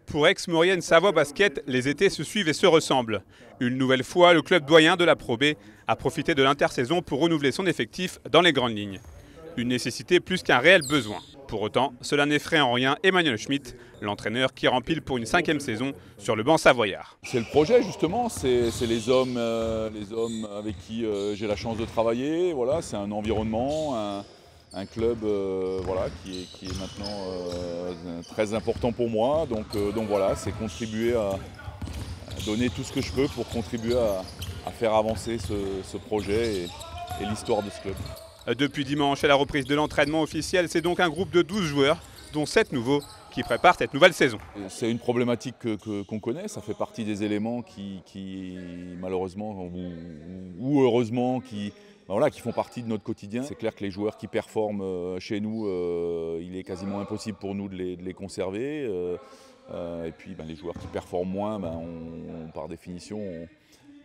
Pour Aix-Maurienne Savoie Basket, les étés se suivent et se ressemblent. Une nouvelle fois, le club doyen de la Pro B a profité de l'intersaison pour renouveler son effectif dans les grandes lignes. Une nécessité plus qu'un réel besoin. Pour autant, cela n'effraie en rien Emmanuel Schmitt, l'entraîneur qui rempile pour une 5e saison sur le banc savoyard. C'est le projet justement, c'est les hommes avec qui j'ai la chance de travailler. Voilà, c'est un environnement, un club voilà, qui est maintenant très important pour moi. Donc voilà, c'est contribuer à donner tout ce que je peux pour contribuer à faire avancer ce projet et l'histoire de ce club. Depuis dimanche et la reprise de l'entraînement officiel, c'est donc un groupe de 12 joueurs, dont 7 nouveaux, qui préparent cette nouvelle saison. C'est une problématique qu'on connaît, ça fait partie des éléments qui malheureusement ou heureusement qui font partie de notre quotidien. C'est clair que les joueurs qui performent chez nous, il est quasiment impossible pour nous de les conserver. Et puis les joueurs qui performent moins, par définition,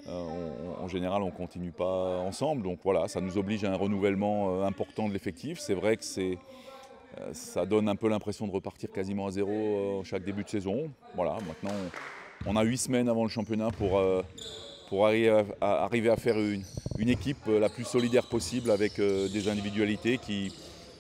en général, on ne continue pas ensemble. Donc voilà, ça nous oblige à un renouvellement important de l'effectif. C'est vrai que ça donne un peu l'impression de repartir quasiment à zéro chaque début de saison. Voilà, maintenant, on a 8 semaines avant le championnat pour arriver à faire une équipe la plus solidaire possible avec des individualités qui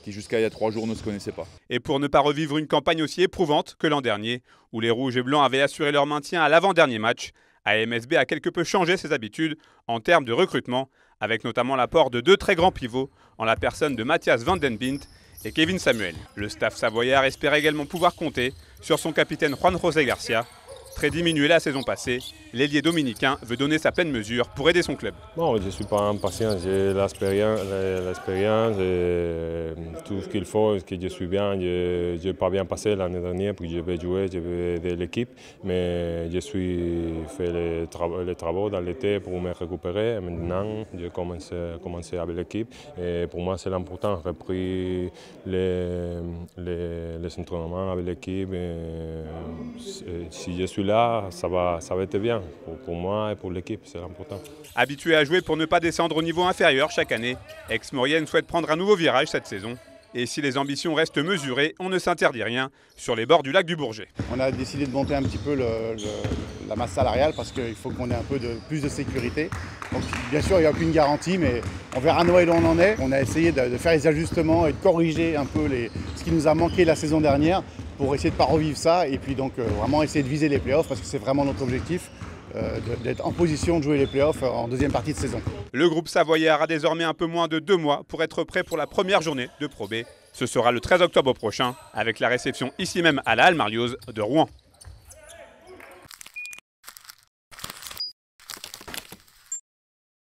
jusqu'à il y a 3 jours ne se connaissaient pas. Et pour ne pas revivre une campagne aussi éprouvante que l'an dernier, où les Rouges et Blancs avaient assuré leur maintien à l'avant-dernier match, AMSB a quelque peu changé ses habitudes en termes de recrutement, avec notamment l'apport de 2 très grands pivots, en la personne de Mathias Van Den Bint et Kevin Samuel. Le staff savoyard espère également pouvoir compter sur son capitaine Juan José Garcia. Très diminué la saison passée, l'ailier dominicain veut donner sa pleine mesure pour aider son club. Non, je ne suis pas impatient, j'ai l'expérience et tout ce qu'il faut, que je suis bien. Je n'ai pas bien passé l'année dernière, puis je vais jouer, je vais aider l'équipe, mais je suis fait les travaux dans l'été pour me récupérer. Maintenant, je commence avec l'équipe et pour moi c'est l'important, repris les entraînements avec l'équipe. Si je suis là, ça va être bien pour moi et pour l'équipe, c'est important. Habitué à jouer pour ne pas descendre au niveau inférieur chaque année, Aix-Maurienne souhaite prendre un nouveau virage cette saison. Et si les ambitions restent mesurées, on ne s'interdit rien sur les bords du lac du Bourget. On a décidé de monter un petit peu la masse salariale parce qu'il faut qu'on ait un peu plus de sécurité. Donc bien sûr, il n'y a aucune garantie, mais on verra à Noël où on en est. On a essayé de faire les ajustements et de corriger un peu ce qui nous a manqué la saison dernière pour essayer de ne pas revivre ça et puis donc vraiment essayer de viser les playoffs parce que c'est vraiment notre objectif. D'être en position de jouer les playoffs en deuxième partie de saison. Le groupe savoyard a désormais un peu moins de 2 mois pour être prêt pour la première journée de Pro B. Ce sera le 13 octobre prochain avec la réception ici même à la Halle Marlioz de Rouen.